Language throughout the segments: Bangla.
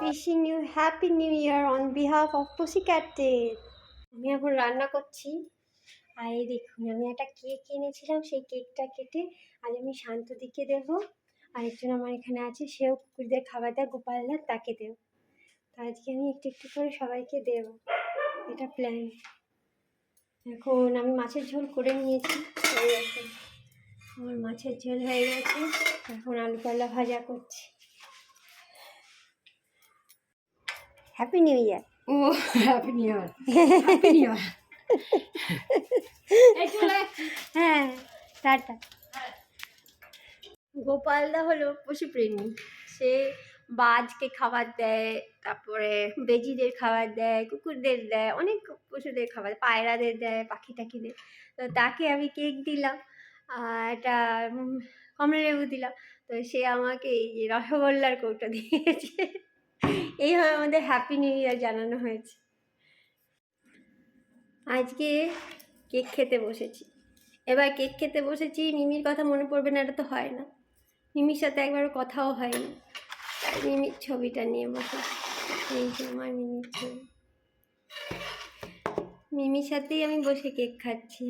Wishing you happy new year on behalf of Pussycat Tail. আমি এখন রান্না করছি। আর এই দেখুন আমি একটা কেক এনেছিলাম, সেই কেকটা কেটে আজ আমি শান্তদিকে দেবো। আরেকজন আমার এখানে আছে, সেও কুকুরদের খাবার দেয়, গোপালদার, তাকে দেবো। তো আজকে আমি একটু একটু করে সবাইকে দেবো, এটা প্ল্যান। এখন আমি মাছের ঝোল করে নিয়েছি, আমার মাছের ঝোল হয়ে গেছে। এখন আলু কলা ভাজা করছি। Happy new year. ও happy new year, happy new year. হ্যাঁ, টাটা। গোপালদা হলো পশুপ্রেমী। সে বাজকে খাবার দেয়, তারপরে বেজিদের খাবার দেয়, কুকুরদের দেয়, অনেক পশুদের খাবার, পায়রাদের দেয়, পাখি টাখিদের। তো তাকে আমি কেক দিলাম আর একটা কমলালেবু দিলাম। তো সে আমাকে এই যে রসগোল্লার কৌটো দিয়েছে। এইভাবে আমাদের হ্যাপি নিউ ইয়ার জানানো হয়েছে। আজকে কেক খেতে বসেছি। এবার কেক খেতে বসেছি, মিমির কথা মনে পড়বে না, এটা তো হয় না। মিমির সাথে একবারও কথাও হয়নি, তাই মিমির ছবিটা নিয়ে বসে। এই যে আমার মিমির ছবি, মিমির সাথেই আমি বসে কেক খাচ্ছি।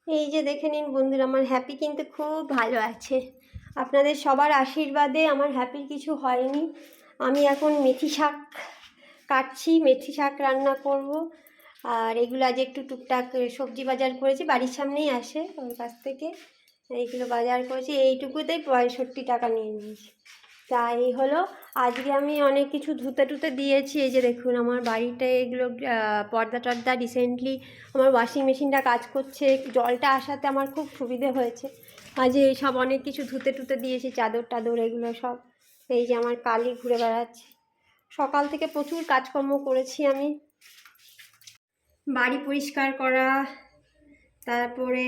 হ্যাঁ, এই যে দেখে নিন বন্ধুরা, আমার হ্যাপি কিন্তু খুব ভালো আছে। আপনাদের সবার আশীর্বাদে আমার হ্যাপির কিছু হয়নি। আমি এখন মেথি শাক কাটছি, মেথি শাক রান্না করব। আর এগুলো আজ একটু টুকটাক সবজি বাজার করেছি, বাড়ির সামনেই আসে, ওর কাছ থেকে এইগুলো বাজার করেছি। এইটুকুতেই 65 টাকা নিয়ে নিয়েছি। তাই হলো, আজকে আমি অনেক কিছু ধুতে টুতে দিয়েছি। এই যে দেখুন আমার বাড়িতে এগুলো পর্দা টর্দা, রিসেন্টলি আমার ওয়াশিং মেশিনটা কাজ করছে, জলটা আসাতে আমার খুব সুবিধে হয়েছে। আজ এই সব অনেক কিছু ধুতে টুতে দিয়েছি, চাদর টাদর এগুলো সব। এই যে আমার কালি ঘুরে বেড়াচ্ছে। সকাল থেকে প্রচুর কাজকর্ম করেছি আমি, বাড়ি পরিষ্কার করা, তারপরে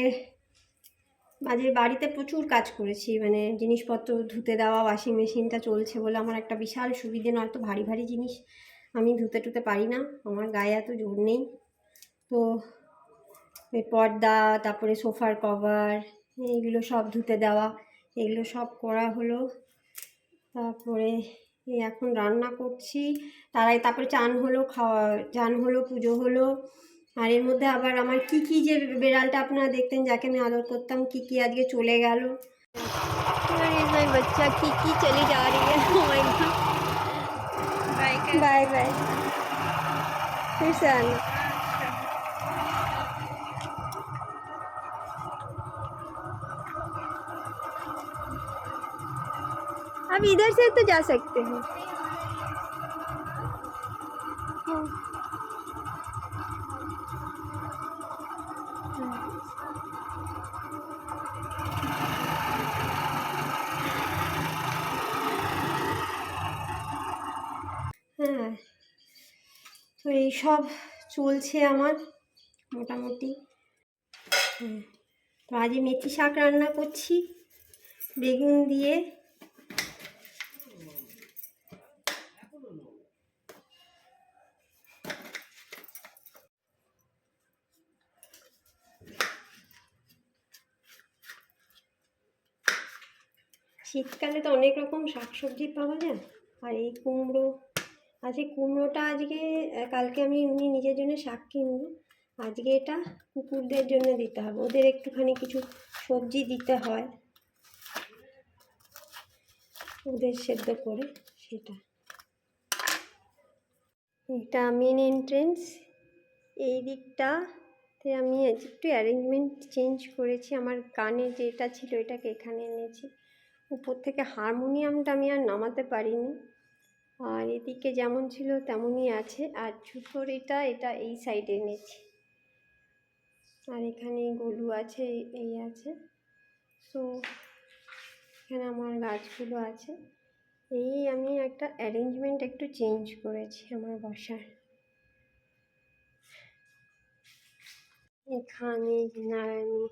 মাঝে বাড়িতে প্রচুর কাজ করেছি, মানে জিনিসপত্র ধুতে দেওয়া। ওয়াশিং মেশিনটা চলছে বলে আমার একটা বিশাল সুবিধে, নয়তো ভারী ভারী জিনিস আমি ধুতে টুতে পারি না, আমার গায়ে এত জোর নেই। তো এই পর্দা, তারপরে সোফার কভার, এইগুলো সব ধুতে দেওয়া, এগুলো সব করা হলো। তারপরে এই এখন রান্না করছি, তারপরে চান হলো, চান হলো, পুজো হলো। আর এর মধ্যে আবার আমার কিকি, যে বেড়ালটা আপনারা দেখতেন, যাকে আমি আদর করতাম, কিকি আজকে চলে গেল। বাচ্চা কিকি চলে যা रही है। बाय बाय, फिर से आना। अब इधर से तो जा सकते हैं। হ্যাঁ, তো এইসব চলছে আমার মোটামুটি। তো আজ মেথি শাক রান্না করছি বেগুন দিয়ে। শীতকালে তো অনেক রকম শাকসবজি পাওয়া যায়। আর এই কুমড়ো, কুমড়োটা আজকে, কালকে আমি এমনি নিজের জন্য শাক কিনবো, আজকে এটা কুকুরদের জন্য দিতে হবে, ওদের একটুখানি কিছু সবজি দিতে হয়, ওদের সেদ্ধ করে সেটা। এটা মেন এন্ট্রেন্স, এই দিকটাতে আমি একটু অ্যারেঞ্জমেন্ট চেঞ্জ করেছি। আমার কানে যেটা ছিল এটাকে এখানে এনেছি, উপর থেকে হারমোনিয়ামটা আমি আর নামাতে পারিনি। আর এদিকে যেমন ছিল তেমনই আছে। আর জুতোর এটা এই সাইডে এনেছি। আর এখানে গলু আছে, এই আছে। সো এখানে আমার গাছগুলো আছে। এই আমি একটা অ্যারেঞ্জমেন্ট একটু চেঞ্জ করেছি আমার বাসার। এখানে নারায়ণী